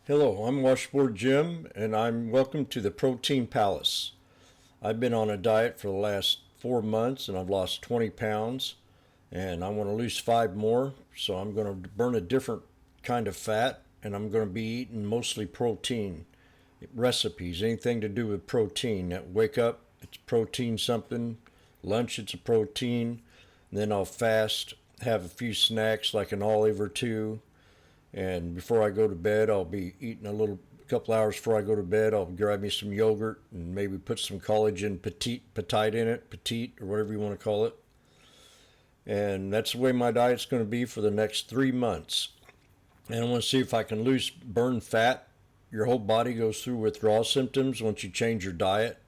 Hello, I'm Washboard Jim, and I'm welcome to the Protein Palace. I've been on a diet for the last 4 months, and I've lost 20 pounds, and I want to lose 5 more. So I'm going to burn a different kind of fat, and I'm going to be eating mostly protein recipes, anything to do with protein. At wake up, it's protein something. Lunch, it's a protein. And then I'll fast, have a few snacks like an olive or two, and before I go to bed, I'll be eating a couple hours before I go to bed. I'll grab me some yogurt and maybe put some collagen petite in it, petite or whatever you want to call it. And that's the way my diet's going to be for the next 3 months. And I want to see if I can burn fat. Your whole body goes through withdrawal symptoms once you change your diet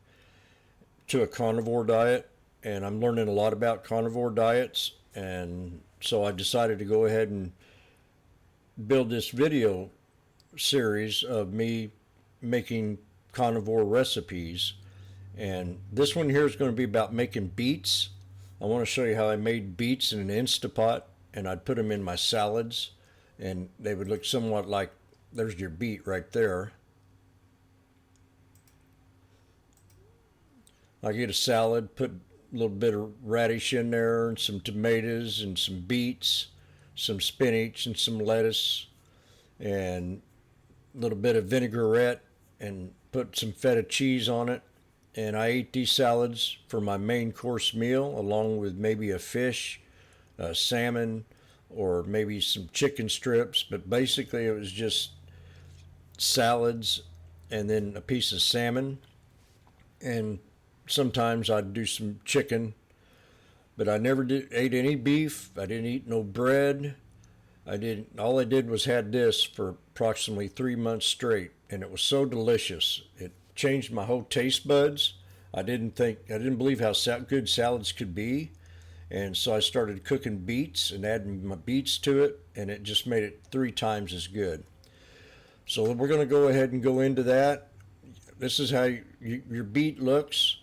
to a carnivore diet. And I'm learning a lot about carnivore diets. And so I decided to go ahead and build this video series of me making carnivore recipes. And this one here is going to be about making beets. I want to show you how I made beets in an Instapot, and I'd put them in my salads, and they would look somewhat like, there's your beet right there. I get a salad, put a little bit of radish in there, and some tomatoes, and some beets, some spinach, and some lettuce, and a little bit of vinaigrette, and put some feta cheese on it. And I ate these salads for my main course meal, along with maybe a fish, salmon, or maybe some chicken strips. But basically, it was just salads and then a piece of salmon. And sometimes I'd do some chicken, but I never ate any beef. I didn't eat no bread. All I did was had this for approximately 3 months straight, and it was so delicious. It changed my whole taste buds. I didn't believe how good salads could be. And so I started cooking beets and adding my beets to it, and it just made it 3 times as good. So we're going to go ahead and go into that. This is how your beet looks.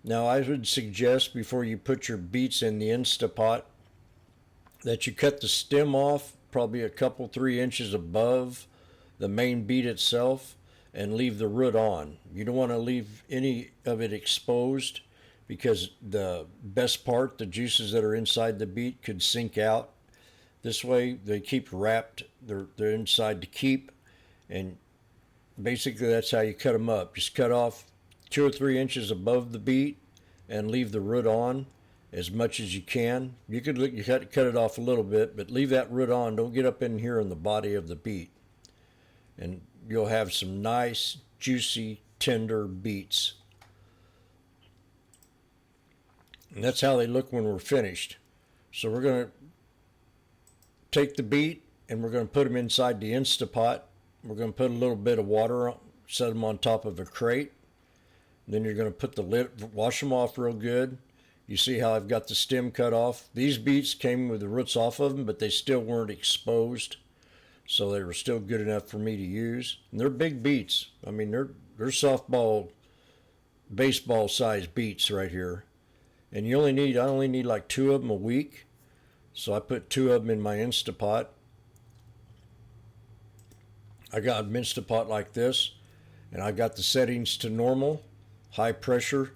Now, I would suggest before you put your beets in the Instapot that you cut the stem off probably a couple 3 inches above the main beet itself and leave the root on. You don't want to leave any of it exposed, because the best part, the juices that are inside the beet, could sink out. This way they keep wrapped, they're inside to keep. And basically that's how you cut them up. Just cut off 2 or 3 inches above the beet and leave the root on as much as you can. You cut it off a little bit, but leave that root on. Don't get up in here in the body of the beet. And you'll have some nice, juicy, tender beets. And that's how they look when we're finished. So we're going to take the beet and we're going to put them inside the Instapot. We're going to put a little bit of water on, set them on top of a crate. Then you're going to put the lid, wash them off real good. You see how I've got the stem cut off? These beets came with the roots off of them, but they still weren't exposed. So they were still good enough for me to use. And they're big beets. I mean, they're softball, baseball sized beets right here. And I only need like 2 of them a week. So I put 2 of them in my Instapot. I got an Instapot like this, and I got the settings to normal, high pressure.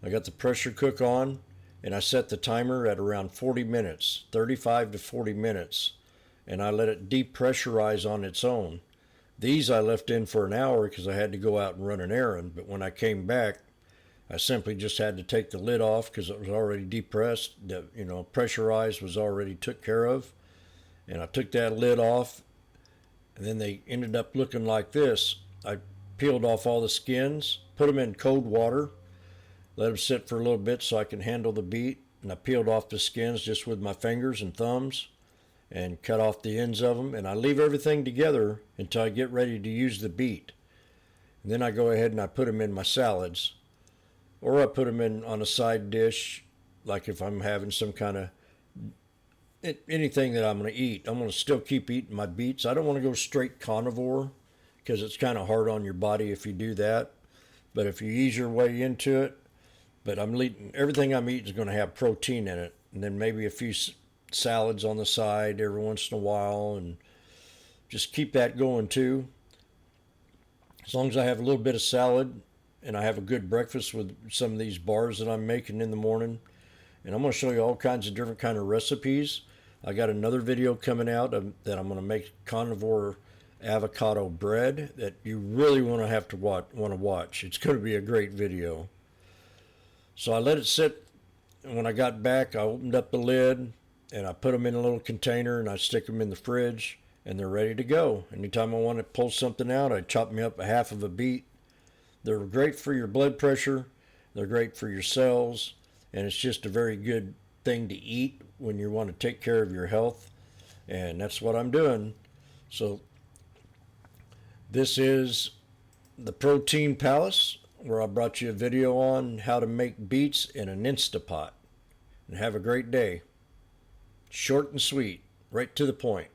I got the pressure cook on, and I set the timer at around 40 minutes, 35 to 40 minutes, and I let it depressurize on its own. These I left in for an hour because I had to go out and run an errand, but when I came back, I simply just had to take the lid off because it was already depressed. Pressurized was already took care of, and I took that lid off, and then they ended up looking like this. I peeled off all the skins, put them in cold water, let them sit for a little bit so I can handle the beet, and I peeled off the skins just with my fingers and thumbs and cut off the ends of them, and I leave everything together until I get ready to use the beet. And then I go ahead and I put them in my salads, or I put them in on a side dish, like if I'm having some kind of anything that I'm going to eat. I'm going to still keep eating my beets. I don't want to go straight carnivore because it's kind of hard on your body if you do that. But if you ease your way into it, but everything I'm eating is going to have protein in it, and then maybe a few salads on the side every once in a while, and just keep that going too. As long as I have a little bit of salad and I have a good breakfast with some of these bars that I'm making in the morning. And I'm going to show you all kinds of different kind of recipes. I got another video coming out that I'm going to make carnivore avocado bread that you really have to watch. It's going to be a great video. So I let it sit, and when I got back, I opened up the lid and I put them in a little container and I stick them in the fridge, and they're ready to go. Anytime I want to pull something out, I chop me up a half of a beet. They're great for your blood pressure. They're great for your cells, and it's just a very good thing to eat when you want to take care of your health, and that's what I'm doing. So this is the Protein Palace, where I brought you a video on how to make beets in an Instapot. And have a great day. Short and sweet, right to the point.